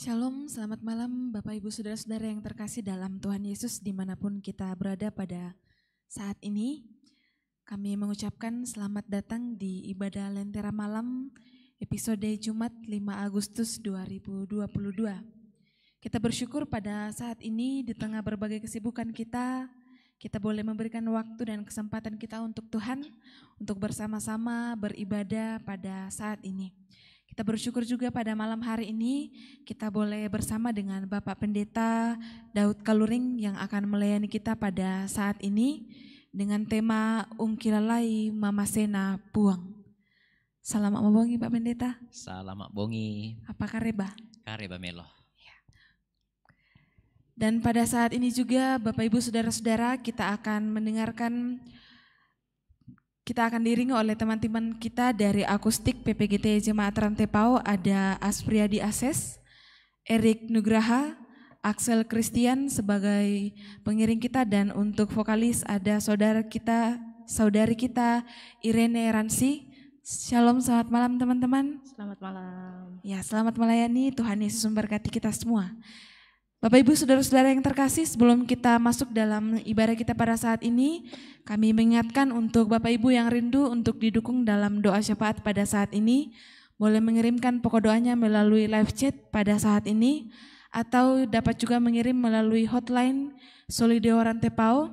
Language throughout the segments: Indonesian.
Shalom, selamat malam Bapak Ibu Saudara-saudara yang terkasih dalam Tuhan Yesus dimanapun kita berada pada saat ini. Kami mengucapkan selamat datang di ibadah Lentera Malam episode Jumat 5 Agustus 2022. Kita bersyukur pada saat ini di tengah berbagai kesibukan kita boleh memberikan waktu dan kesempatan kita untuk Tuhan, untuk bersama-sama beribadah pada saat ini. Kita bersyukur juga pada malam hari ini kita boleh bersama dengan Bapak Pendeta Daud Kaluring yang akan melayani kita pada saat ini dengan tema Ungkilalai Mamasena Puang. Salamak mabongi Pak Pendeta. Salamak bongi. Apa kareba? Kareba melo. Dan pada saat ini juga Bapak Ibu Saudara-saudara kita akan diiringi oleh teman-teman kita dari akustik PPGT Jemaat Rantepao, ada Aspriyadi Ases, Erik Nugraha, Axel Christian sebagai pengiring kita, dan untuk vokalis ada saudari kita Irene Ransi. Shalom, selamat malam teman-teman. Selamat malam. Ya, selamat melayani, Tuhan Yesus memberkati kita semua. Bapak Ibu Saudara-saudara yang terkasih, sebelum kita masuk dalam ibadah kita pada saat ini, kami mengingatkan untuk Bapak Ibu yang rindu untuk didukung dalam doa syafaat pada saat ini, boleh mengirimkan pokok doanya melalui live chat pada saat ini, atau dapat juga mengirim melalui hotline Solideo Rantepao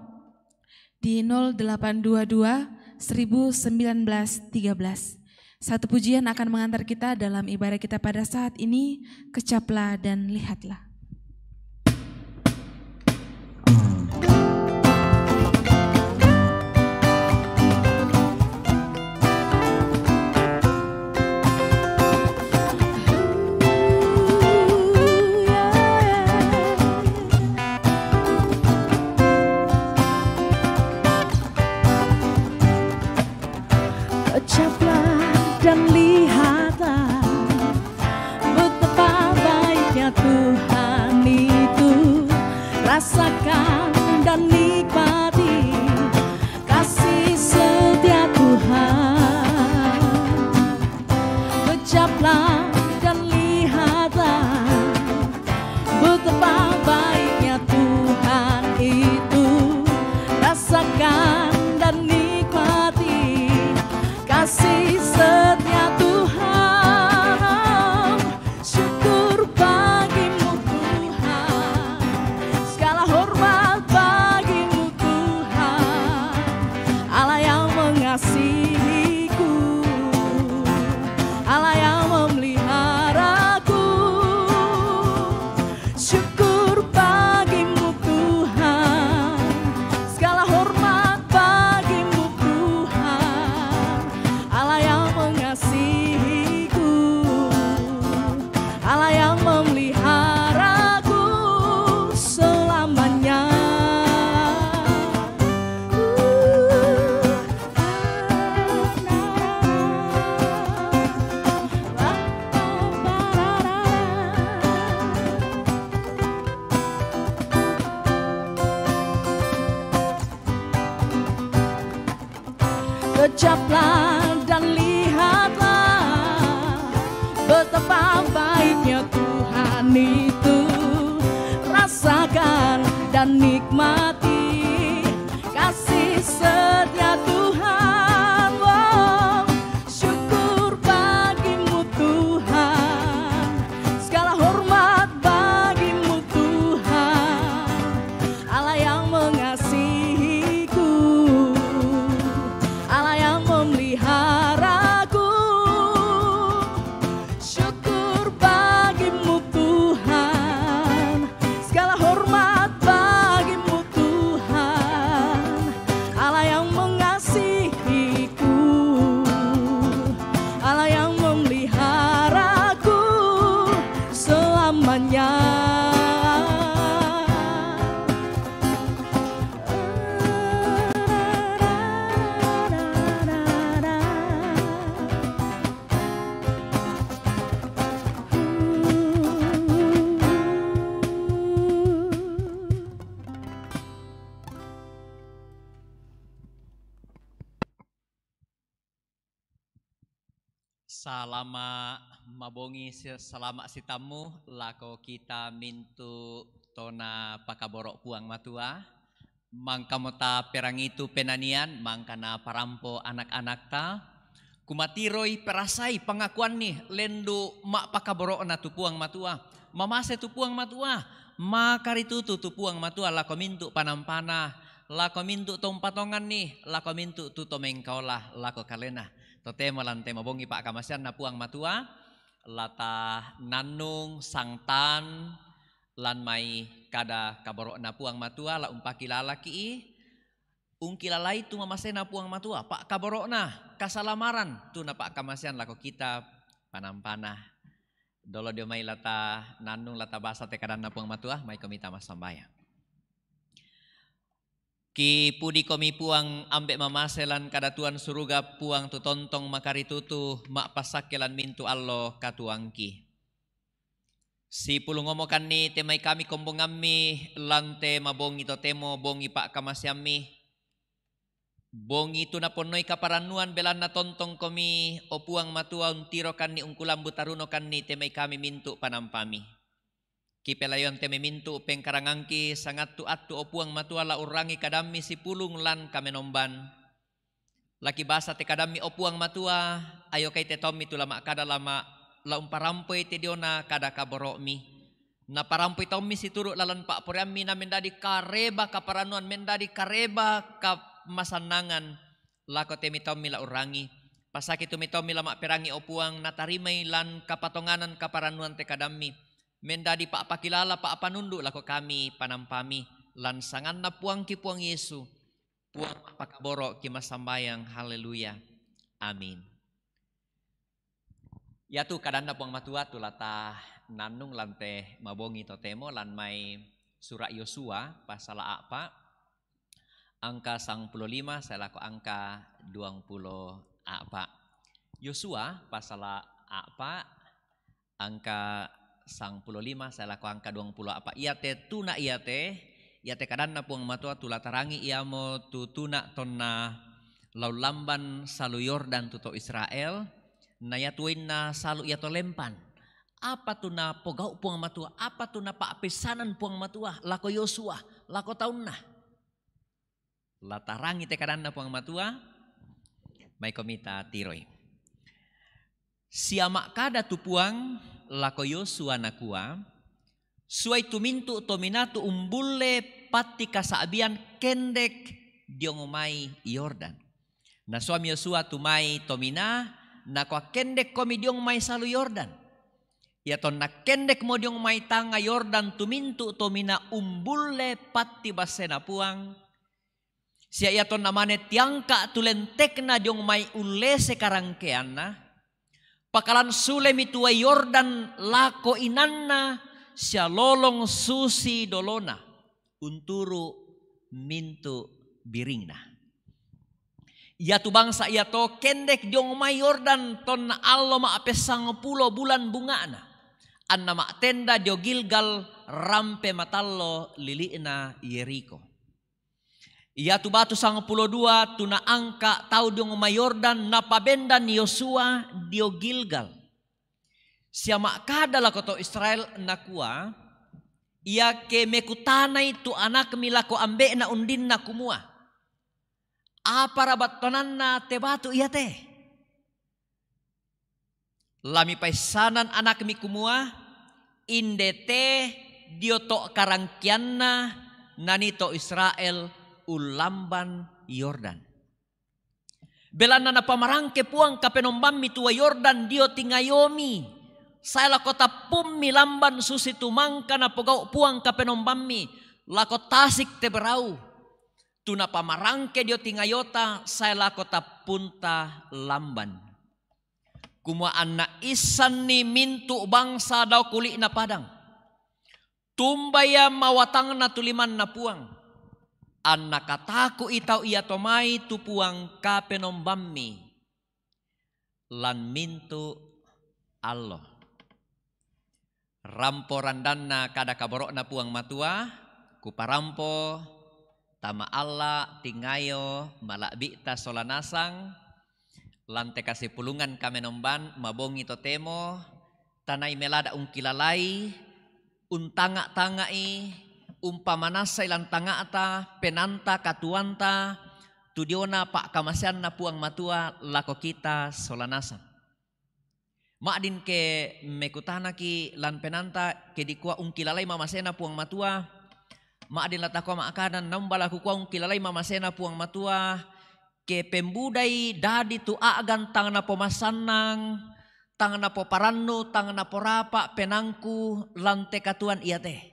di 0822 1913. Satu pujian akan mengantar kita dalam ibadah kita pada saat ini, kecaplah dan lihatlah. Kecaplah dan lihatlah betapa baiknya Tuhan itu. Rasakan dan nikmati kasih setia Tuhan. Kecaplah dan lihatlah betapa baiknya Tuhan itu. Rasakan dan nikmati kasih setia Tuhan. Syukur bagimu Tuhan, segala hormat bagimu Tuhan, Allah yang mengasihiku, Allah yang memeliharaku. Syukur bagimu Tuhan, segala hormat bagimu Tuhan, Allah yang mengasihiku, Allah yang memeliharaku selamanya. Kecaplah dan lihatlah betapa baiknya Tuhan itu. Rasakan dan nikmati kasih setia Tuhan. Oh, syukur bagimu Tuhan, segala hormat bagimu Tuhan, Allah yang mengasihiku, Allah yang memeliharaku. Syukur bagimu Tuhan, segala hormat bagimu Tuhan, Allah yang Salama mabongi salama sitamu lako kita mintu tona pakaborok puang matua mangkamota perang itu penanian mangkana parampo anak-anak ta kumatiroi perasai pengakuan nih lendo mak pakaborok na tu puang matua mamase tu puang matua makaritu tu puang matua lako mintu panampana lako mintu tompatongan nih lako mintu tu tomengkaulah lako kalena totemo lante mabongi pak kamasian na puang matua lata nanung sangtan lan mai kada kaborok na puang matua la umpaki lalaki ungkila lai tu mamase na puang matua pak kaborok na kasalamaran tu na pak kamasian lako kita panampana dolo dia mai lata nanung lata basa te kadan na puang matua mai komita masambaya ki pudi komi puang ambek mamaselan kada tuan suruga puang tu tontong makaritutu mak pasakelan mintu allo katuangki. Si pulu ngomokan ni temai kami kombong ammi lante mabongi to temo bongi pak kamasyami. Bongi tu na ponoi kaparanuan belan na tontong komi o puang matua untirokan ni ungkulam butarunokan ni temai kami mintu panampami. Kipelayon teme mintu pengkarangangki sangat tu atu opuang matua la urangi kadami si pulung lan kamenomban. Laki basa te kadami opuang matua ayo kay te tommi tu lama kada lama la umparampoy te diona kada kaborok mi. Na parampoy tommi si turu lalan pak poriammi na mendadi kareba kaparanuan mendadi kareba ka masanangan lako temi tommi la urangi. Pasaki tu mi tommi lama perangi opuang natarimay lan kapatonganan kaparanuan te kadami. Mendadi pak pakilala pak panundu lako kami panampami lan sangan na puang ki puang Yesu puang pakaboro ki masambayang haleluya amin. Ya tu kadanda puang matua tu lata nanung lante mabongi totemo lan mai surat Yosua pasal apa angka 15 saya lako angka 20 apa Yosua pasal apa angka 15 saya laku angka 20 apa iate tuna iate kadanna puang matua tula tarangi iamo tu tuna tonna lau lamban salu Yordan tuto Israel na yatuinna salu iato lempan apa tuna pogau puang matua apa tuna pak pesanan puang matua lako Yosua lako taunna la tarangi te kadanna puang matua mai komita tiroi siamak kada tu puang lako Yosua nakua suai tumintu tominatu umbulle pati kasaabian kendek diongomai Yordan. Na suami Yosua tumai tomina nakwa kendek komi diongomai salu Yordan. Ya ton na kendek mo diongomai tanga Yordan tumintu tomina umbulle pati basena puang. Sia ya ton namane tiangka tulentekna diongomai ule sekarangkeana. Pakalan sule mitua Yordan lako inanna sia lolong susi dolona unturu mintu biringna. Ia tu bangsa ia to kendek diong mai Yordan ton allo ma apesang 10 bulan bungana. Anna ma tenda dio Gilgal rampe matallo lili'na Yeriko. Ia tu batu 12 tuna angka tau diong mai Yordan napabendan Yosua dio Gilgal. Siama kada la koto Israel nakua ia ke mekutanai tu anak milako ambe na undin na kumua. Apa rabat tonanna te batu ia te. Lami paisanan anak mi kumua indete dio to karangkianna nanito Israel ulamban Yordan. Belana na pamarangke puang kapenombam mitua Yordan dio tingayomi. Saya lakota pummi lamban susi tumangka na pogau puang kapenombami. Lakotasik te berau. Tuna pamarangke dio tingayota saya lakota punta lamban. Kumua anna isan ni mintu bangsa daw kuli na padang. Tumbaya mawatang na tuliman na puang. Anak kataku itau ia tomai tupuang kapenombami lan mintu Allah rampo randanna kada kaborok na puang matua kuparampo tama Allah tingayo malakbita solanasang Lante kasih pulungan kami nomban mabongi totemo tanai melada ungkilalai untanga-tangai umpamanasa ilan tangata penanta katuanta tudiona pak kamasian na puang matua lako kita solanasan. Maadin ke mekutana ki lan penanta ke dikua ungkilalai mamasena puang matua. Maadin latakwa maakanan nambala kukua ungkilalai mamasena puang matua. Ke pembudai dadi tu agan tangan na pomasanang, tangan na poparanno, tangan na porapa, penangku, lante katuan iya teh.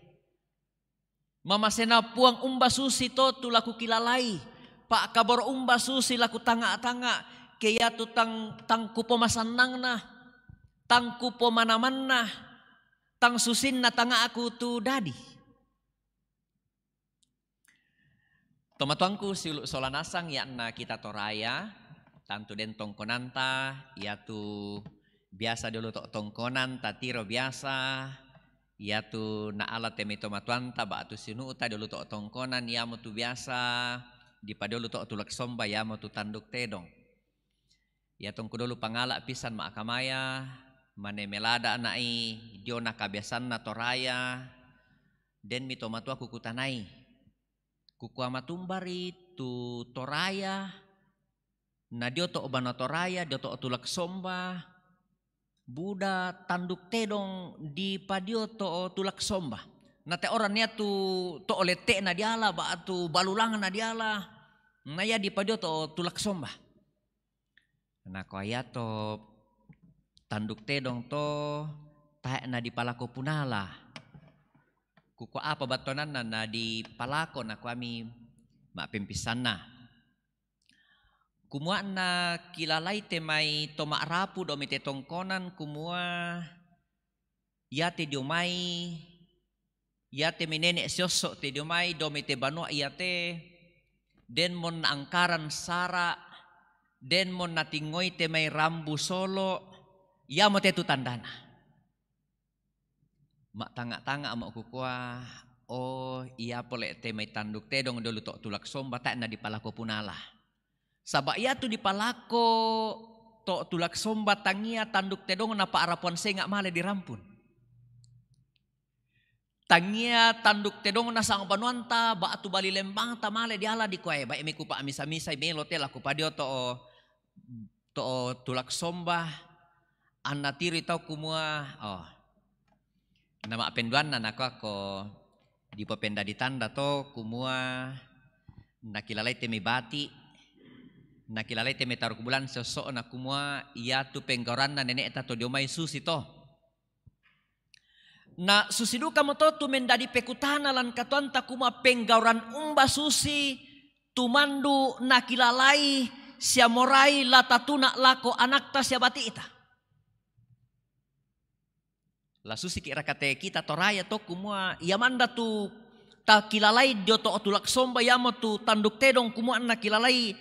Mamasena puang umba susi to tu laku kilalai. Pak kabor umba susi laku tanga-tanga. Kaya tu tangku pomasanang na, tangku pomanaman na, tang susin na tanga aku tu dadi. Tomatuangku silu solanasang ya na kita toraya tantu den tongkonanta ya tu biasa dulu tok tongkonan tatiro biasa ya tu na ala temi tomatuanta ba tu sinu uta dulu tok tongkonan ya mo tu biasa di padolu tok tulak somba ya mo tu tanduk tedong ya tongku dulu pangala pisan ma akamaya mane melada anai diona kabiasan na toraya den mi tomatua kukutanai kukua matumbari tu toraya na dio to obana toraya dio to tulak somba buda tanduk tedong di padio to tulak somba na te orang nia tu to olete na diala ba tu balulang na diala na ya di padio to tulak somba na ko ya to tanduk tedong to tae na di palako punala. Kuko apa batonan na di palako na kami mapempisan na. Kumua na kilalai temai toma rapu domi te tongkonan kumua yate diomai yate minene siosok te diomai domi te banoa yate den mon na angkaran sara den mon na tingoi temai rambu solo ya mo te tu tandana. Mak tanga-tanga mak kukua oh iya pole temai tanduk tedong dulu tok tulak somba tak na di palako punala. Sabak ya tu di palako tok tulak somba tangia tanduk tedong na pa arapuan sengak male dirampun. Tangia tanduk tedong na sang banuanta ba tu bali lembang ta male diala di kuai ba emi kupa misa-misa melo tel aku padio to tulak somba anna tiri tau kumua oh nama penduan na ako di popenda di tanda to kumua nakilalai temi bati nakilalai temi taruh bulan sosok na kumua ia tu penggoran na nenek tato diomai susi to na susi duka mo to tu mendadi pekutana lan katuan ta kumua penggauran umba susi tumandu nakilalai sia morai latatuna lako anak ta sia bati ita. La susi kira kate kita toraya to kumua yamanda tu ta kilalai dio to tulak somba yamo tu tanduk tedong kumua na kilalai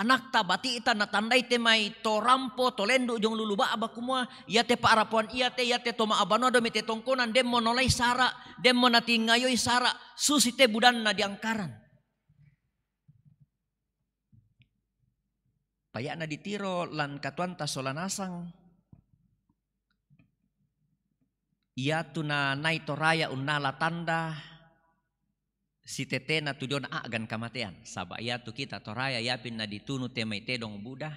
anak ta bati ita na tandai temai to rampo to lendo jong luluba aba kumua ya te pa arapuan iya te toma abano do mete tongkonan dem monolai sara dem monati ngayoi sara susi te budan na diangkaran payak na ditiro lan katuan ta solanasang ia tu na nai toraya unala tanda si tete na tudion agan kamatean sabak ia tu kita toraya yapin na ditunu temai tedong budah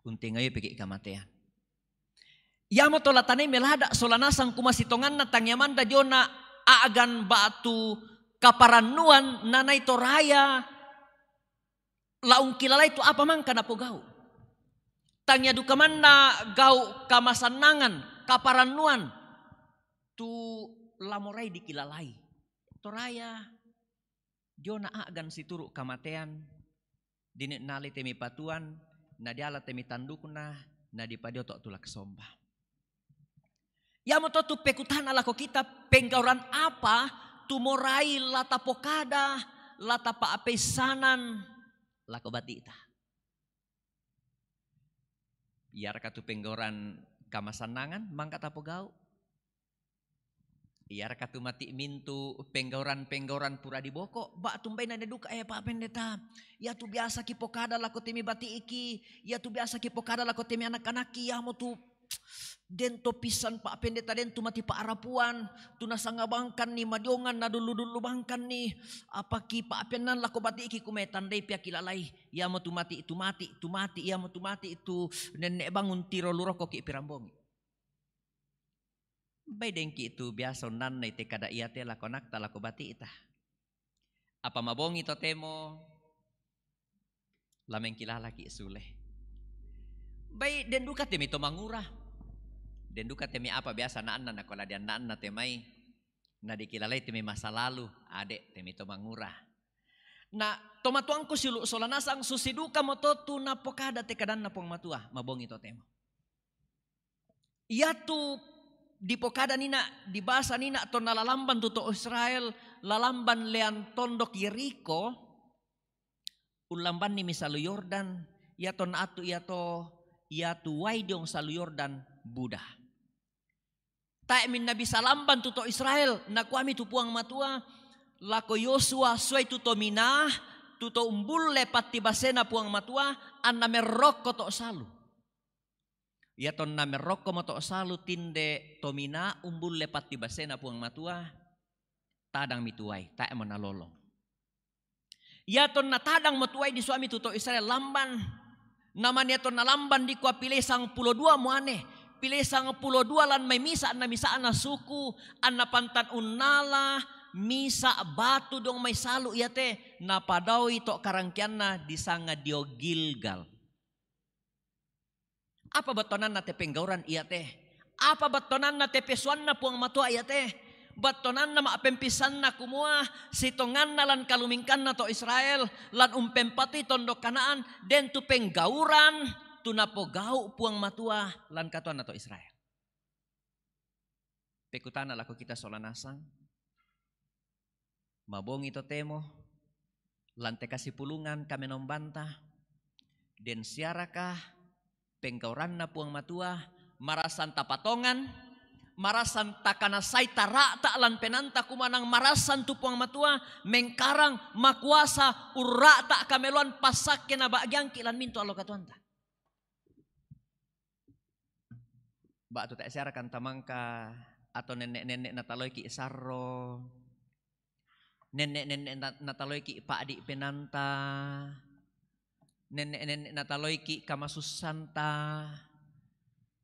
unting ayo peki kamatean ia mo tolatane melada solanasang kumasitongan na tangyamanda jona agan batu kaparanuan na nai toraya laung kilalai tu apa mang kana po gau tangya dukaman na gau kamasanangan kaparanuan tu lamorai dikilalai toraya jona agan situru kamatean dinit nali temi patuan na diala temi tandukna na dipadio tok tulak somba ya mo tu pekutan ala ko kita penggauran apa tumorai lata pokada lata pa apesanan lako batita biar katu penggauran kamasanangan mangka tapo gau Iya rakatu mati mintu penggauran pura di boko. Ba tumbay na duka Pak Pendeta. Ya tu biasa kipokada lako temi bati iki. Ya tu biasa kipokada lako temi anak-anak ya mo tu dento pisan Pak Pendeta dento mati Pak Arapuan. Tu nasangabangkan ni madiongan na dulu bangkan ni. Apa ki Pak Penan lako bati iki kumetan day pia kilalay. Ya mo tu mati ya mo tu mati itu nenek bangun tiro luroko ki pirambongi. Bay dengki itu biasa nan na ite kada iya te lakonak talako bati ita. Apa mabongi to temo lameng kilala ki sule. Bay denduka temi to mangura. Denduka temi apa biasa naan na kola dian naan na temai na dikilalai temi masa lalu ade temi to mangura. Na tomatuangku silu solanasang susiduka mototu na pokada te kadan na pong matua mabongi to temo. Iya tu di pokada nina, di bahasa nina to nalalamban tuto Israel, lalamban lean tondok Yeriko, ulamban ni misalu Yordan, ya to naatu ya tu waidong salu Yordan Buddha. Tak min nabi salamban tuto Israel, nakuami tupuang matua, lako Yosua suai tuto minah, tuto umbul lepat tibasena puang matua, anna merok koto salu. Ya ton na meroko moto salu tinde tomina umbul lepat tiba sena puang matua tadang mituai tak menalolong. Ya ton na tadang matuai di suami tuto Israel lamban namanya ton na lamban di kuah pilih sang 12 muane pilih sang 12 lan may misa na suku anna pantan unala misa batu dong may salu ya te napadawi tok karangkianna di sanga dio Gilgal. Apa batonan na te penggauran iya teh? Apa batonan na te pesuan na puang matua iya teh? Batonan na maapempisan na kumua sitongan na lan kalumingkan na to Israel lan umpempati tondok Kanaan den tu penggauran tu napogau puang matua lan katuan na to Israel. Pekutana lako kita solanasang mabongi to temo lan te kasih pulungan kami nombanta den siarakah penggauran na puang matua marasan tapatongan marasan takana say tara lan penanta kumanang marasan tu puang matua mengkarang makuasa urra tak kameluan pasak kena bagyang kilan minto alo katuanta ba tu tak siarakan tamangka atau nenek-nenek nataloy ki sarro nenek-nenek nataloy ki pakdi penanta nenek-nenek nataloy ki kamasusanta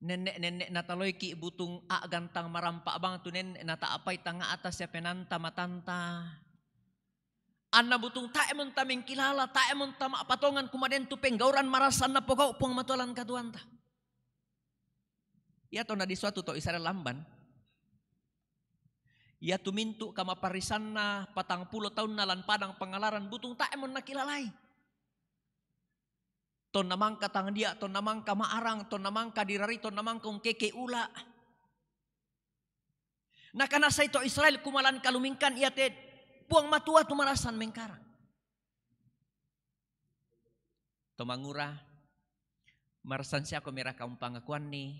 nenek-nenek nataloy ki butung gantang marampak bang tu nenek nata apay tanga atas ya penanta matanta anna butung taemon tameng kilala taemon tama patongan kumaden tu penggauran marasan na pokok puang matualan katuanta ya to na di suatu to Israel lamban ya tu mintu kamaparisan na 40 tahun na lan padang pengalaran butung taemon na kilalay ton namangka tang dia, ton namangka maarang, ton namangka dirari, ton namangka keke ula. Nah karena sa ito Israel kumalan kalumingkan iya te puang matua tu marasan mengkarang. Tomangura marasan siya ko mira kaum pangakuan ni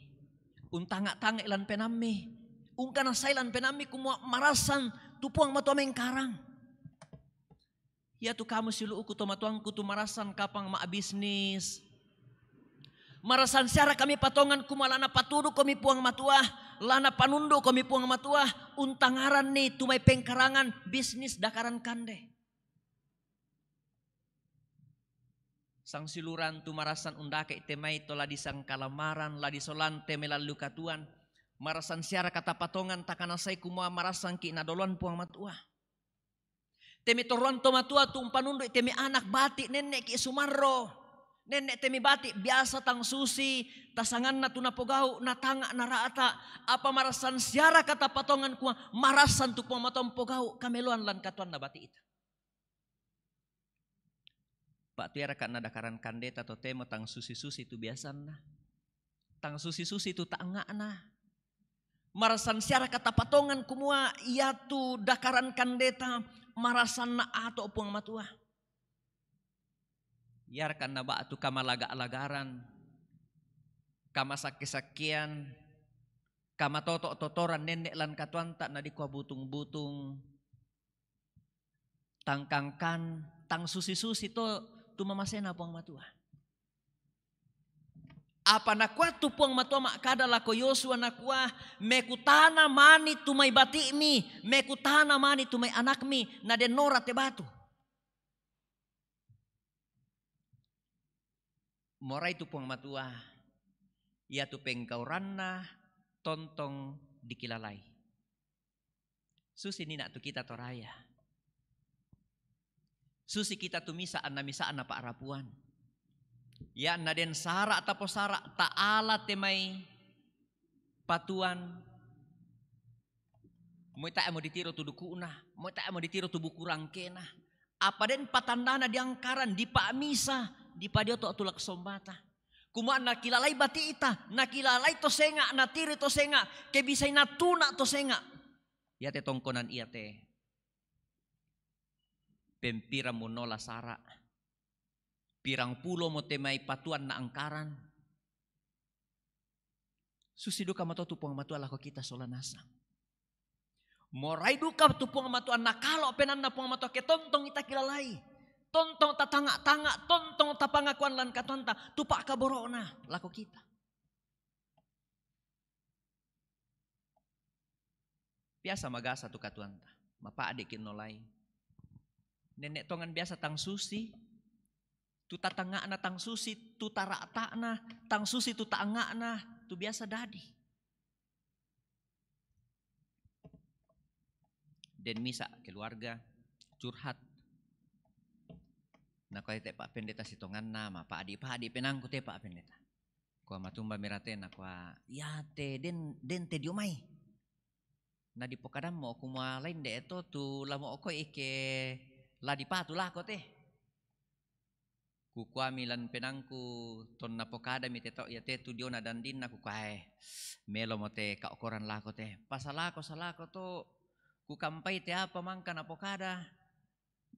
untanga-tanga ilan penami. Ungkana sa ilan penami kumua marasan tu puang matua mengkarang. Ya tu kamu silu uku tomatuangku tu marasan kapang maabisnis. Marasan siara kami patongan kumalana patudu kami puang matua. Lana panundo kami puang matua. Untangaran ni tumay pengkarangan bisnis dakaran kande. Sang siluran tu marasan undake temay to ladi sang kalamaran ladi solante melalu katuan. Marasan siara kata patongan takanasay kumua marasan ki nadolon puang matua. Temi toruan tomatua tumpanundu temi anak batik nenek ki sumarro. Nenek temi batik biasa tang susi. Tasangan na tunapogau na tanga na raata. Apa marasan siara kata patongan kuah. Marasan tu puamatong pogau kameluan lan katuan na batik ita. Pak tiara kan na dakaran kandeta to temo tang susi-susi tu biasan na. Tang susi-susi tu tanga na. Marasan siara kata patongan kumua ia tu dakaran kandeta. Marasan na ato puang matua. Yarkan na ba atu kamalaga-alagaran. Kamasak-sakian. kamatoto totoran nenek lan katuanta na di kuah butung-butung. Tangkangkan, tang susi-susi tu mamasena puang matua. Apa nakwa tu puang matua makada lako Yosua nakwa mekutana mani tu may bati mi, mekutana mani tu may anak mi na denora te batu. Moray tu puang matua, ia tu pengkauranna tontong dikilalay. Susi nina tu kita toraya. Susi kita tu misaan na pa arapuan. Ya na den sara tapo sara taala temay patuan. Moy tae mo ditiro tu dukuna, moy tae mo ditiro tu buku rangkena. Apa den patandana diangkaran di pa misa, di pa dio to tulak sombata. Kumaan nakilalay bati ita, nakilalay to senga, natiri to senga, kebisay natuna to senga. Yate tongkonan iyate. Pempira mo nola sara. Pirang pulo mo te may patuan na angkaran. Susido ka mato tupong matuan lako kita solanasang. Moray duka tupong matuan nakalo penan na pong matuan ke tontong ita kilalay. Tontong tatanga-tanga, tontong tapangakuan lan katonta, tupak kaboro na lako kita. Biasa magasa tu katuanta, mapaade kinolay. Nenek tongan biasa tang susi, tu tatanga na tang susi, tu tarata na, tang susi tu taanga na, tu biasa dadi. Den misa keluarga curhat. Na ko te Pak Pendeta si tongan na ma pa adi penangku te Pak Pendeta. Ko matumba mirate na ko ya te den te diomai. Na di pokadam mo kumalain de eto tu lamo ko ike la di patu la ko te. Ku kwami lan penangku ton na pokada mi te to ya te tu diona dan din na ku kae. Melo mo te ka okoran la ko te. Pasala ko to ku kampai te apa mangka na pokada.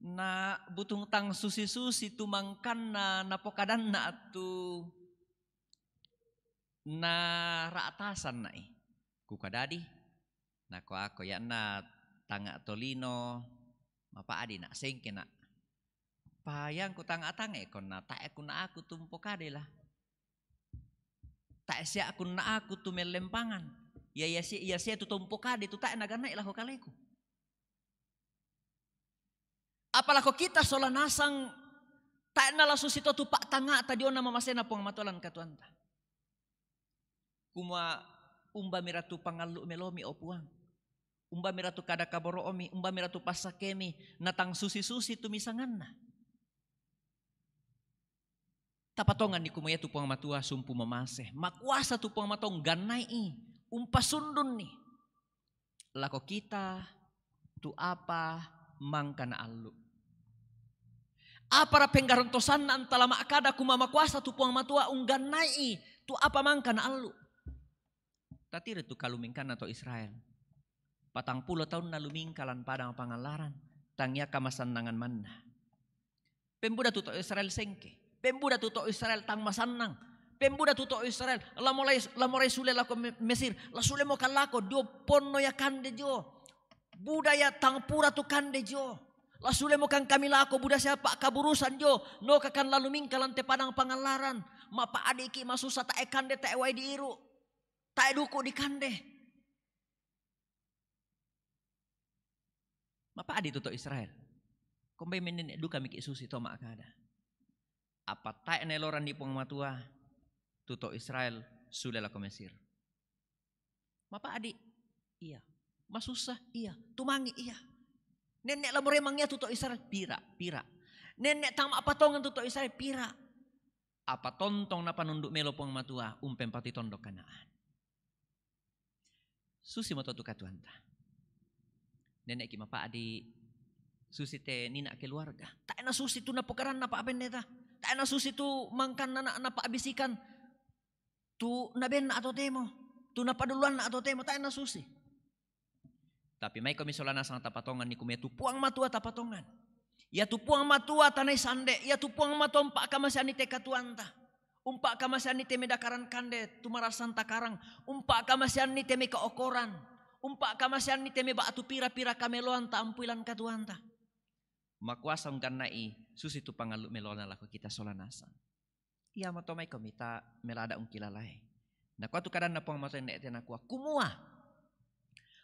Na butung tang susi-susi tu mangkan na pokadan na atu na raatasan na kukadadi na ko ako ya na tanga tolino mapaadi na sengke na payang ko tanga-tanga kon na tae kun na aku tumpokade lah tae siya kun na aku tumelempangan ya siya tu tumpokade tu tae naganay lah ko kaleku. Apalako kita solanasang tae nala susito tu pak tanga tadio na mamasena pong matolan katuanta. Kuma umba miratu pangalu melomi opuang. Umba miratu kada kaboroomi, umba miratu pasakemi natang susi-susi tumisangan na. Tapatongan ni kumaya tu puang matua sumpu mamase. Makuasa tu puang matong ganay umpasundun ni. Lako kita tu apa mangka na alu. Apara penggarontosan na antala maakada kumamakuasa tu puang matua ungganai tu apa mangka na alu. Tatire tu kalumingkan na to Israel. 40 tahun na lumingkalan padang pangalaran. Tangya kamasan nangan manna. Pembuda tu to Israel sengke. Pembuda tu to Israel tang masannang. Pembuda tu to Israel. Lamoray sule lako Mesir. La sule mo kalako dio ponno ya kande jo. Budaya tang pura tu kande jo. Lasule mo kang kami lako buda siapa kaburusan jo no kakan lalu mingkalan te padang pangalaran mapa adiki masusa tae kande tae wai diiru tae duku di kande mapa adi tuto Israel kombe menen duka miki susi to makada apa tae neloran di puang matua tuto Israel sule lako Mesir mapa adi iya masusa iya tumangi iya. Nenek lamore mangnya tuto Israel pira. Nenek tang patongan tuto Israel pira. Apa tontong na panunduk melo puang matua umpem pati tondok Kanaan. Susi mo to katuanta. Nenek ki mapa adi susi te nina keluarga. Tak na susi tu na pokaran na pa Pendeta. Tak na susi tu mangkan na pa abisikan. Tu na ben na ato temo. Tu na paduluan na ato temo tak na susi. Tapi may komisolana sang tapatongan ni kumetu puang matua tapatongan. Ya tu puang matua tanay sande, ya tu puang matua pa kamasyan ni tekatuanta. Umpak kamasian ni teme dakaran kande tumarasan takarang. Umpak kamasian ni teme keokoran. Umpak kamasian ni teme batu pira-pira kameloan ta ampuilan katuanta. Makuasang ganai susi tu pangalu melona laku kita solanasa. Iya matomay komita melada ungkilalay. Nakuha tu kadan na pong matoy na eten nakuha. Kumua.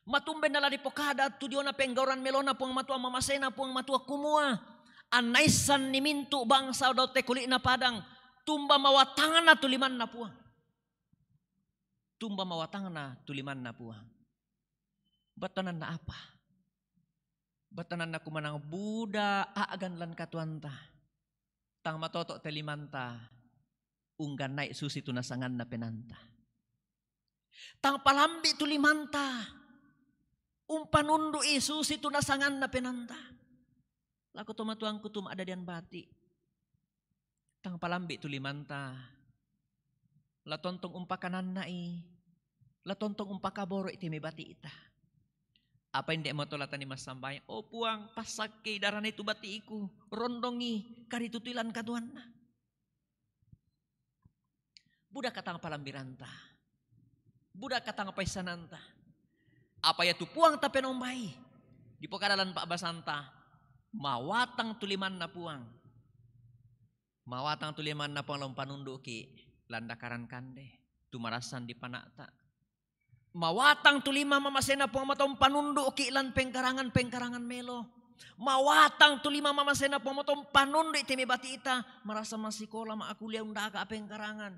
Matumben na ladi pokada tudio na penggauran melona pong matua mamasena pong matua kumua. Anaisan ni mintu bangsa daw te kulit na padang. Tumba mawatangan na tuliman na puang. Tumba mawatangan na tuliman na puang. Batanan na apa? Batanan na kumanang Buddha aagan lan katuanta. Tang matoto telimanta. Unggan naik susi tunasangan na penanta. Tang palambi tulimanta. Umpanundu susi tunasangan na penanta. Laku tomatuang kutum ada dian bati. Tang palambi tulimanta. Latontong umpakanan nai. Latontong umpakaboro iti may bati ita. Apa hindi mo tolatan ni Mas Sambayan? O puang pasak kay darana itu bati iku. Rondongi karitutulan kaduan na. Budak katang palambiranta. Budak katang paisananta. Apa ya tu puang ta penombay. Di pokadalan Pak Basanta. Mawatang tuliman na puang. Mawatang tuliman na puang lompanundu ki. Landakaran kande. Tumarasan di panakta. Mawatang tulima mamasena puang matong panundu ki lan pengkarangan melo. Mawatang tulima mamasena puang matong panundu iti bati ita. Marasa masikola maakulia undaka pengkarangan.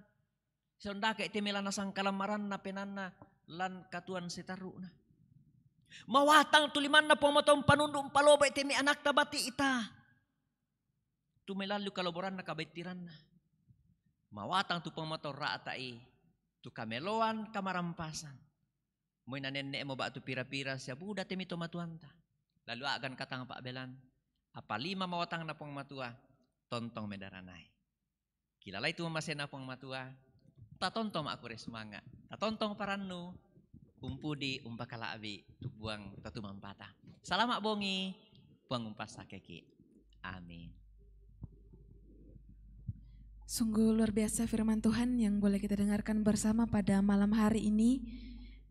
Sondake iti melana sang kalamaran na penana lan katuan sitaru na. Mawatang tuliman na pumatong panundong paloba iti mi anak tabati ita. Tumelalu kaloboran na kabaitiran na. Mawatang tu pumatong raatai. Tu kameloan kamarampasan. Mo'y nanenne mo ba tu pira-pira siya Buddha timi tumatuanta. Lalu agan katang paabelan. Apa 5 mawatang na pong matua. Tontong medaranay. Kilalay tu mamasena pong matua. Tatontong aku resmanga. Tatontong paranu. Umpudi umpakalaabi. Tubuang tatumampata. Salamat bongi. Puang umpasakeki. Amin. Sungguh luar biasa firman Tuhan yang boleh kita dengarkan bersama pada malam hari ini.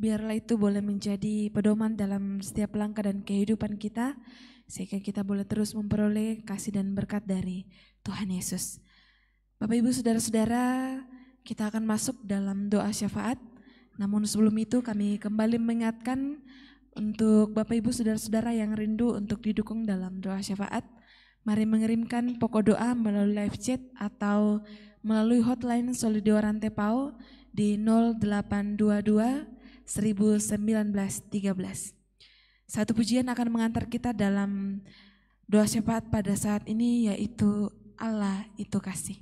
Biarlah itu boleh menjadi pedoman dalam setiap langkah dan kehidupan kita. Sehingga kita boleh terus memperoleh kasih dan berkat dari Tuhan Yesus. Bapak Ibu Saudara-saudara, kita akan masuk dalam doa syafaat. Namun sebelum itu kami kembali mengingatkan untuk Bapak Ibu Saudara-saudara yang rindu untuk didukung dalam doa syafaat. Mari mengirimkan pokok doa melalui live chat atau melalui hotline Solidio Rantepao di 0822 1913. Satu pujian akan mengantar kita dalam doa syafaat pada saat ini, yaitu Allah itu kasih.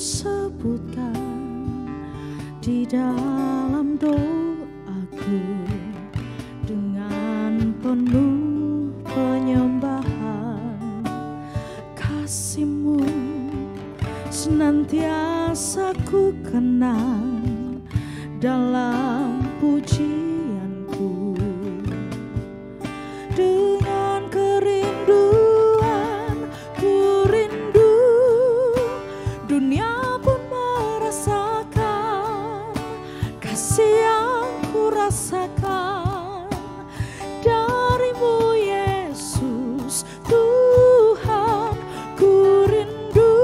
Sebutkan di dalam doaku dengan penuh penyembahan. Kasih-Mu senantiasa ku kenang dalam pujianku. Dengan kerinduan ku rindu dunia pun merasakan kasih yang ku rasakan dari-Mu Yesus Tuhan. Ku rindu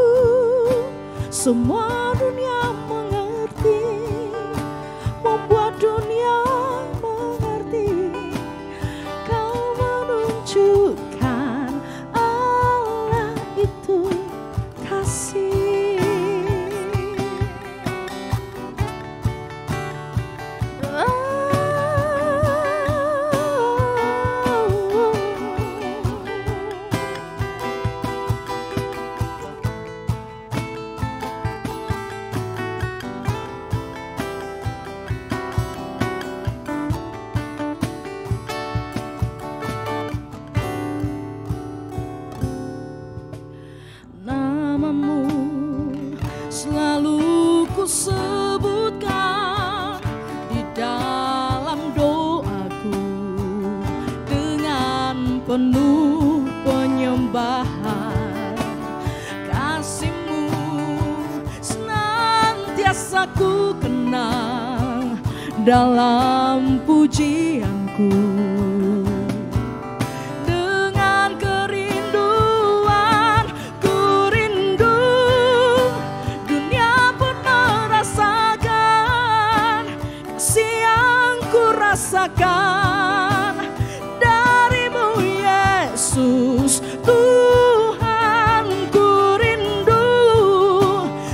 semua dunia mengerti, membuat dunia mengerti. Kau menunjukkan Allah itu kasih. penuh penyembahan. Kasih-Mu senantiasa ku kenang dalam pujianku. Dengan kerinduan ku rindu, dunia pun merasakan kasih yang ku rasakan darimu Yesus. Tuhan, ku rindu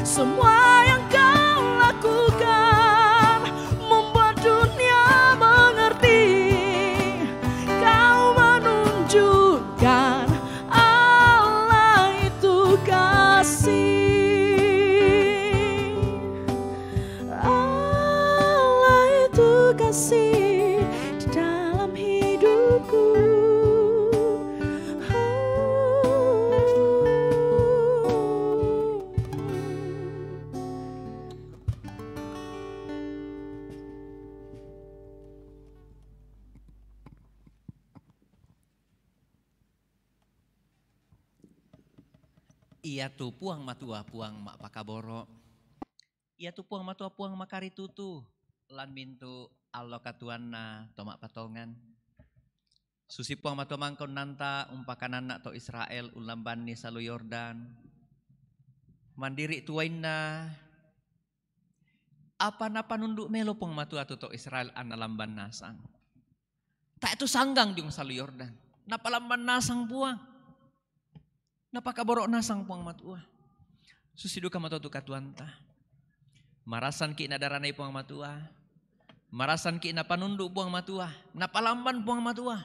semua yang Kau lakukan membuat dunia mengerti. Kau menunjukkan Allah itu kasih. Allah itu kasih di dalam hidupku. Ia tu puang matua puang mak pakaboro. Ia tu puang matua puang makari tutu. Lan mintu Allah katuanna tomak patongan. Susi puang matua mangkon nanta umpakanan to Israel ulamban ni salu Yordan. Mandiri tuainna. Apa napa nunduk melo puang matua to Israel analamban nasang. Tak itu sanggang jung salu Yordan. Napa lamban nasang puang. Napa kaborok nasang puang matua. Susidu ka matua tu katuanta. Marasan ki na daranay puang matua. Marasan ki na panunduk puang matua. Napa lamban puang matua.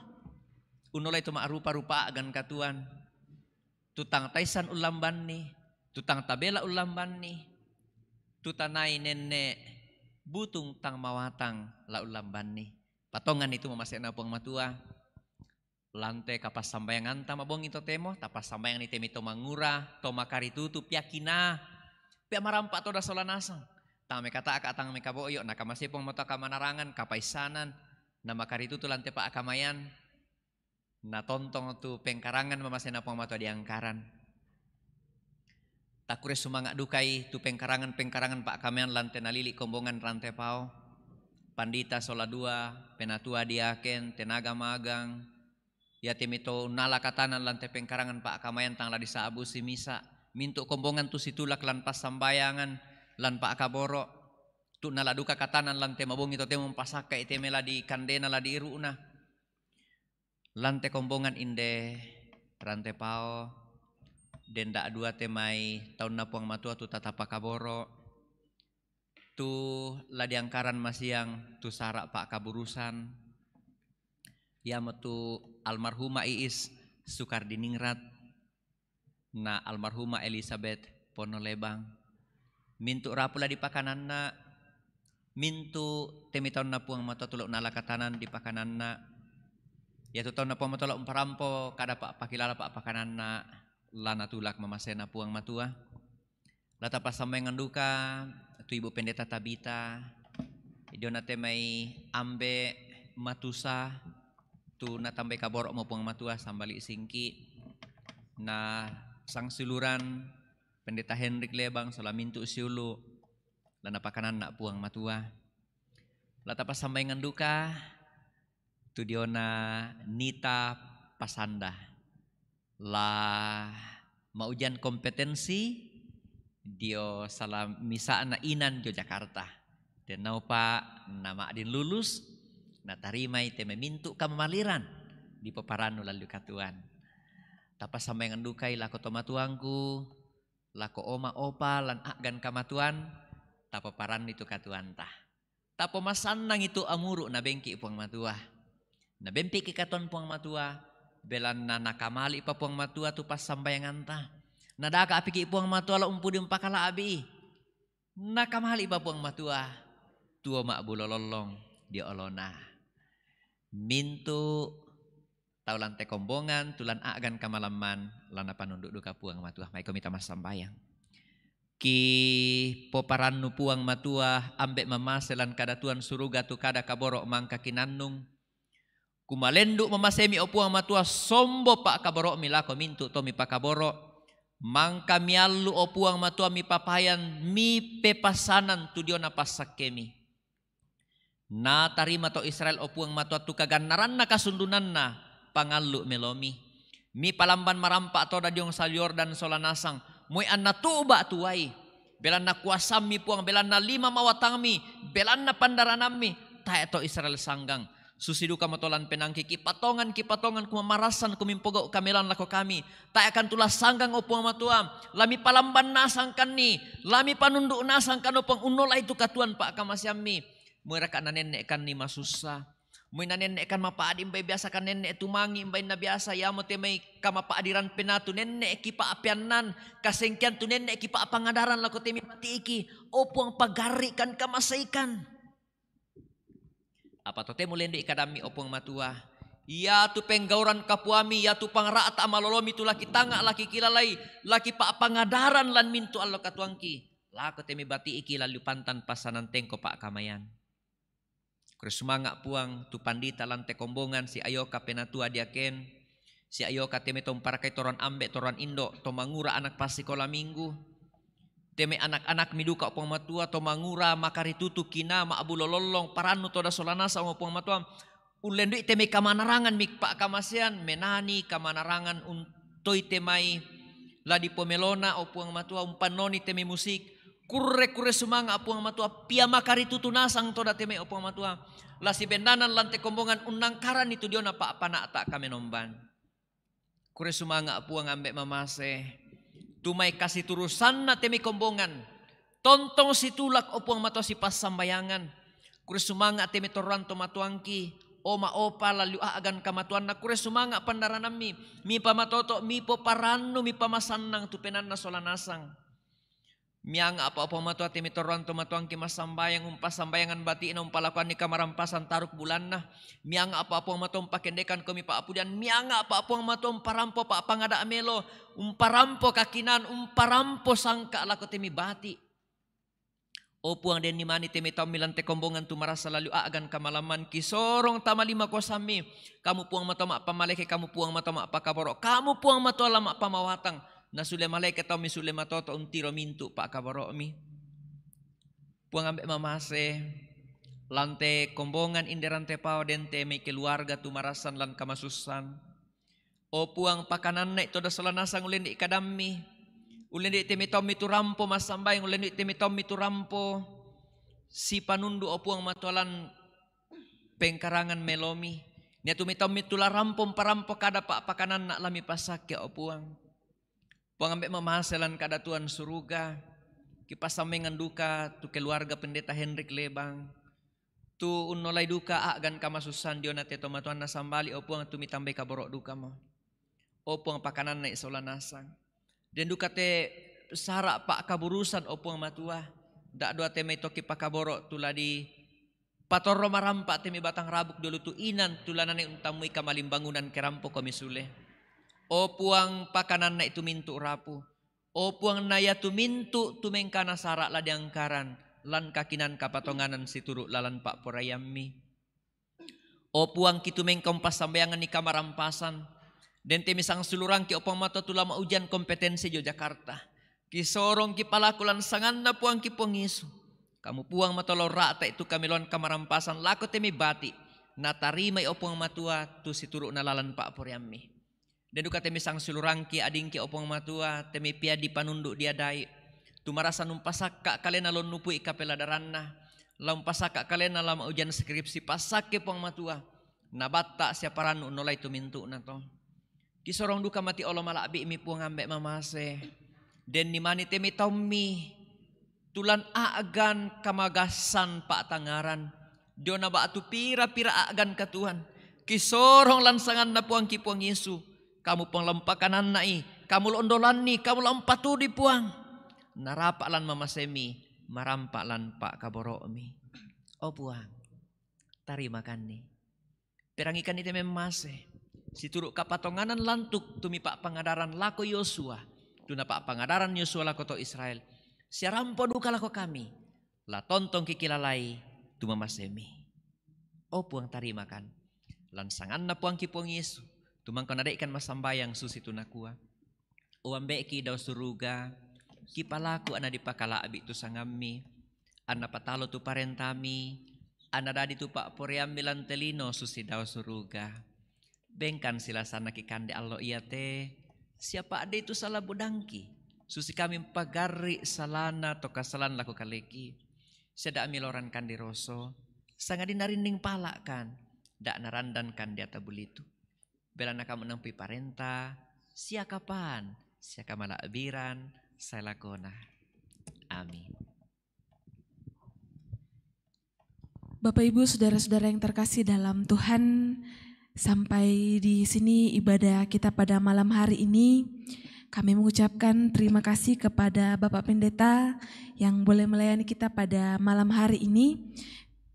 Unulay tu maarupa-rupa agan katuan. Tutang taisan ulamban ni. Tutang tabela ulamban ni. Tutanay nene butung tang mawatang la ulamban ni. Patongan itu mamasya na puang matua. Lante kapas sambayangan tama bong ito temo, tapas sambayangan ite mito mangura, to makari tutup yakina, pia marampa to da solanasang. Tame kata akatang mekaboyo, nakamasipong moto kamanarangan, kapaisanan, na makari tutu lante pa akamayan, na tontong tu pengkarangan mamasena pong mato diangkaran. Takure sumanga dukay tu pengkarangan pa akamayan lante nalili kombongan rante pao, pandita soladua, penatua diaken, tenaga magang. Ya timito nalakatanan lante pengkarangan pa akamayan tang la disaabu si misa. Mintu kombongan tu situlak lan pas sambayangan lan pa akaboro. Tu naladuka katanan lante mabong ito temo pasaka iteme la di kandena la di iruna. Lante kombongan inde rante pao. Denda dua temai tahun na puang matua tu tatapa kaboro. Tu la diangkaran masiang tu sarak pa kaburusan. Ya metu almarhumah Iis Sukardiningrat na almarhumah Elizabeth Ponolebang mintu rapula di pakananna mintu temitaon na puang matua tulok nalakatanan di pakananna ya tu taon na puang matua umparampo kada pak pakilala pak pakananna lana tulak mamasena puang matua lata pasamay nganduka tu ibu pendeta Tabita idiona temai ambe matusa tu natambay kaborok mo puang matua sambali singki na sang suluran pendeta Henrik Lebang solamintu siulu lana pakanan na puang matua lata pas sambay nganduka tu diona Nita Pasanda la maujan kompetensi dio salam misa na inan Yogyakarta dan naupa nama adin lulus na tarimay te memintu kamamaliran di peparano lalu katuan. Tapas samay ngandukay lako tomatuangku, lako oma opa lan agan kamatuan, tapaparan itu katuan tah. Tapo masanang itu amuru na bengki puang matua. Na bempi kikaton puang matua, belan na nakamali pa puang matua tu pas sambayangan tah. Nadaka apiki puang matua la umpu di umpakala abi. Nakamali pa puang matua, tua mak bulololong di olona. Mintu taulan te kombongan tulan agan kamalaman lana panunduk duka puang matua mai komita mas sambayang ki poparannu puang matua ambek mamaselan kada tuan suruga tu kada kaborok mangka kinannung Kumalenduk mamasemi opuang matua sombo pak kaboro mi lako mintu to mi pakaboro. Mangka mialu opuang matua mi papayan mi pepasanan tu dio na pasak kemi. Na tarima to Israel opuang matua tu kaganaran na kasundunan na pangalu melomi. Mi palamban marampak to da diong sal Yordan solanasang. Moy an na tuba tuwai. Belan na kuasam mi puang, belan na 5 mawatang mi, belan na pandaranam mi. Tae to Israel sanggang. Susidu kamatolan penangki kipatongan kumamarasan kumimpoga kamelan lako kami. Tak akan tulah sanggang opuang matua. Lami palamban nasangkan ni. Lami panunduk nasangkan opang unola itu katuan pak kamasyami. Mereka nanenek kan ni masusa. Mui nanenek kan mapaadim bay biasa kan nenek tumangi bay na biasa ya mo temay kamapaadiran penatu nenek kipa apianan kasengkian tu nenek kipa apangadaran lako temi patiki opuang pagari kan kamasaikan. Apa tote mulende ikadami opong matua. Ya tu penggauran kapuami, ya tu pangrata amalolomi tu laki tanga laki kilalai, laki pa pangadaran lan mintu Allah katuangki. Lako temi bati iki lalu pantan pasanan tengko pak kamayan. Kersumanga puang tu pandita lan te kombongan si ayoka penatua diaken. Si ayoka temi tomparakai toran ambek toran indo, tomangura anak pasikola minggu. Teme anak-anak miduka opong matua to mangura makari tutu kina ma abu lololong paranu to da solanasa opong matua ulendu teme kamanarangan mik pak kamasian menani kamanarangan untoi temai ladi pomelona opong matua umpanoni teme musik kurre sumanga opong matua pia makari tutu nasang to da teme opong matua lasi bendanan lante kombongan unangkaran itu diona pak panak tak kamenomban kurre sumanga opong ambek mamase. Tumay kasih turusan na temi kombongan. Tontong si tulak opuang matua si pasambayangan. Kure sumanga temi toran tomatuangki. Oma opa lalu aagan kamatuan na kure sumanga pandaranam mi. Mi pamatoto mi po parano mi pamasanang tupenan na solanasang. Mianga apa opuang matua temi toran tomatuangki masambayang pasambayangan batiin palakuan ni kamarampasan taruk bulan na. Mianga apa opuang matua pakendekan kami pa apudian. Mianga apa opuang matua parampo pa pangada amelo. Parampo kakinan, parampo sangka lako temi bati. Opuang den nimani temi tamilan te kombongan tu marasa lalu aagan kamalaman kisorong tamalima ko sami. Kamu puang mato mak pamaleke, kamu puang mato mak pakaboro. Kamu puang mato lama pamawatang. Na sule maleke tau mi sule matoto untiro mintu pak kaboro mi. Puang ambek mamase. Lante kombongan inderan te pao den temi keluarga tu marasan lan kamasusan. Opuang pakanan naik toda solanasang ulen di kadami. Ulen di temi tomi tu rampo masambayang ulen di temi tomi tu rampo. Si panundu opuang matualan pengkarangan melomi. Nia tumi tomi tu la rampo parampo kada pak pakanan nak lami pasak ya opuang. Puang ambek mamaselan kada tuan suruga. Kipasamengan duka tu keluarga pendeta Henrik Lebang. Tu unolai duka agan kamasusan diona te tomatuan nasambali opuang tumi tambay kaborok duka mo. Opuang pakanan naik solanasang. Dan duka te sarak pak kaburusan opuang matua. Dak dua teme toki pakaboro tula di patorro marampak teme batang rabuk dulu tu inan tulanane untamui kamalim bangunan kerampo komisule. Opuang pakanan naik tu mintu rapu. Opuang naya tu mintu tu mengkana sarak la diangkaran. Lan kakinan kapatonganan situruk lalan pak porayami. Opuang kitu mengkompas sambayangan ni kamarampasan. Dan temisang sulurang ki opang mata tulama ujian kompetensi Yogyakarta. Ki sorong ki palakulan sangan na puang ki pongisu. Kamu puang mata rata itu kamiluan kamarampasan lako temi bati. Na tarimay opang matua tu situruk nalalan pak poriami. Dan duka temisang sulurang ki ading ki opang matua temi pia di panunduk dia dai. Tumarasan umpasak kak kalian alon nupu ikapeladaran na. Lampasak kak kalian alama ujian skripsi pasak ke puang matua. Nabata siaparan unolai tu mintu na to. Kisorong duka mati Allah malabi mi puang ambek mamase. Den ni mani temi tommi. Tulan aagan kamagasan pak tangaran. Diona ba atu pira-pira aagan katuhan. Kisorong lansangan na puang ki puang Yesu. Kamu puang lampakanan nai. Kamu londolan ni. Kamu lampatu di puang. Narapak lan mamasemi. Marampak lan pak kaboro mi. Oh puang. Tari makan ni. Perangikan ni temi mamase. Situruk kapatonganan lantuk tumipak pangadaran lako Yosua. Tunapak pangadaran Yosua lako to Israel. Siarampo duka lako kami. La tontong kikilalai tumamasemi. Oh puang tari makan. Lansangan na puang kipong Yesu. Tumang ko nadaikan masambayang susi tunakua. Uambe ki daw suruga. Kipalaku ana dipakalaabi tu sangami. Ana patalo tu parentami. Ana dadi tu pak poream milantelino susi daw suruga. Bengkan sila sana kikande allo iya te. Siapa ada itu salah budangki. Susi kami pagari salana to kasalan laku kaleki. Seda miloran kandi roso. Sangat dinarinding pala kan. Dak narandan kan di atabulitu. Belana kamu nampi parenta. Sia kapan. Sia kamala abiran. Saya lakona. Amin. Bapak Ibu saudara-saudara yang terkasih dalam Tuhan, sampai di sini ibadah kita pada malam hari ini. Kami mengucapkan terima kasih kepada Bapak Pendeta yang boleh melayani kita pada malam hari ini.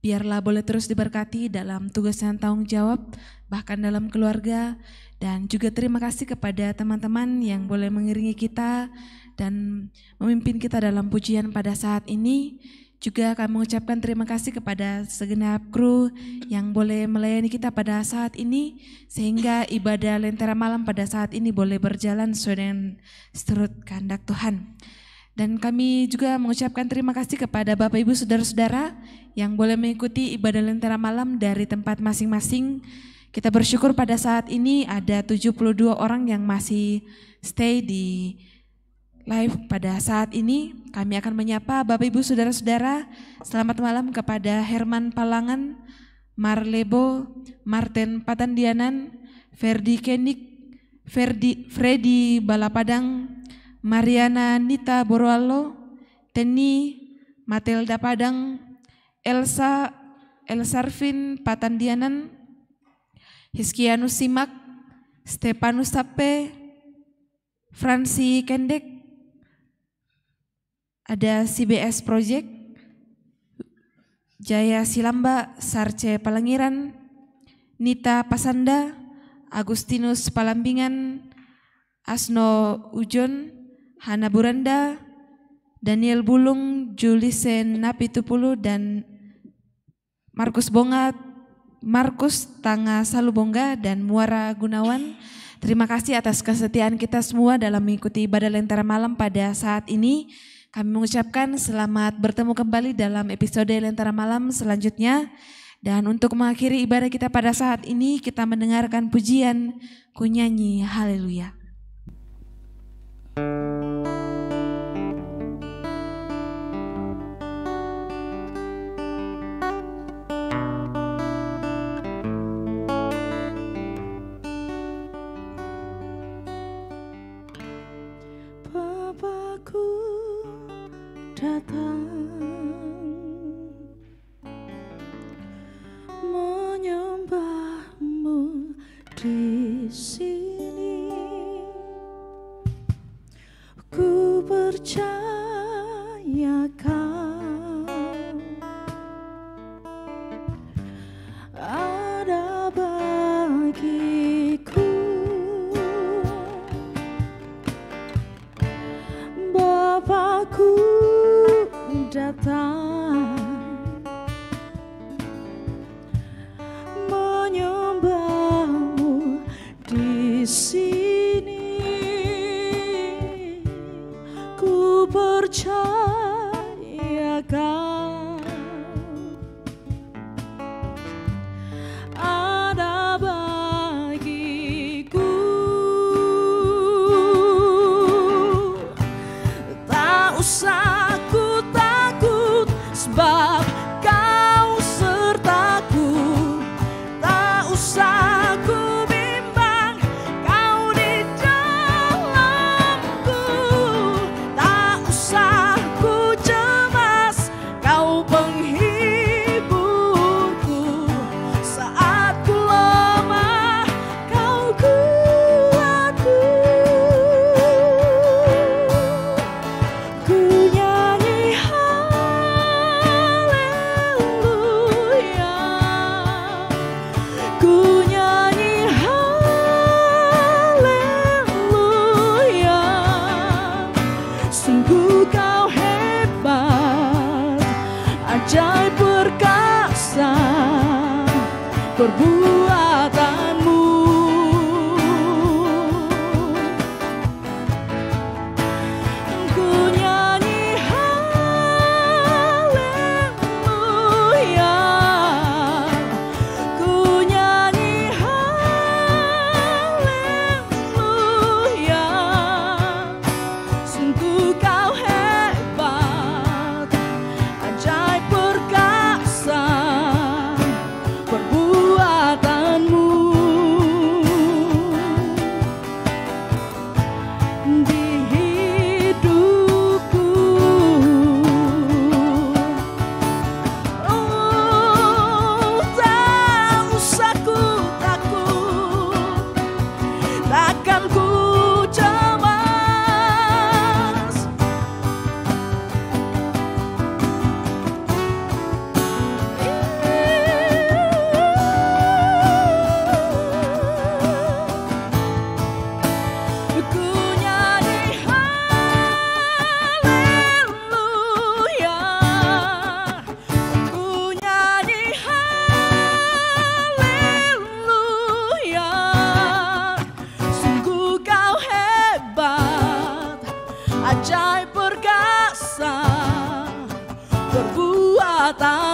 Biarlah boleh terus diberkati dalam tugas dan tanggung jawab, bahkan dalam keluarga. Dan juga terima kasih kepada teman-teman yang boleh mengiringi kita dan memimpin kita dalam pujian pada saat ini. Juga kami mengucapkan terima kasih kepada segenap kru yang boleh melayani kita pada saat ini, sehingga ibadah Lentera Malam pada saat ini boleh berjalan sesuai dengan seturut kehendak Tuhan. Dan kami juga mengucapkan terima kasih kepada Bapak Ibu Saudara-saudara yang boleh mengikuti ibadah Lentera Malam dari tempat masing-masing. Kita bersyukur pada saat ini ada 72 orang yang masih stay di live pada saat ini. Kami akan menyapa Bapak Ibu Saudara-saudara. Selamat malam kepada Herman Palangan, Marlebo, Martin Patandianan, Ferdi Kenik, Freddy Balapadang, Mariana Nita Borwalo, Teni Matilda Padang, Elsarvin Patandianan, Hiskianus Simak, Stepanus Tape, Fransi Kendek, ada CBS Project, Jaya Silamba, Sarce Palangiran, Nita Pasanda, Agustinus Palambingan, Asno Ujon, Hana Buranda, Daniel Bulung, Julisen Napitupulu, dan Markus Tanga Salubongga, dan Muara Gunawan. Terima kasih atas kesetiaan kita semua dalam mengikuti ibadah Lentera Malam pada saat ini. Kami mengucapkan selamat bertemu kembali dalam episode Lentera Malam selanjutnya. Dan untuk mengakhiri ibadah kita pada saat ini, kita mendengarkan pujian Ku Nyanyi Haleluya. Bapakku datang menyembahmu di sini. Ku percaya kau ada bagiku. Bapakku datang menyembahmu di sini. Ku percaya kau ada bagiku. Tak usah ku takut, sebab kau sertaku. Tak usah ku bimbang, kau di dalamku. Tak usah ku cemas, kau penghiburku. Saat ku lemah, kau kuatku. Ku nyanyi haleluya. Ku nyanyi haleluya. Sungguh kau hebat, ajaib perkasa, berbuat kekuatan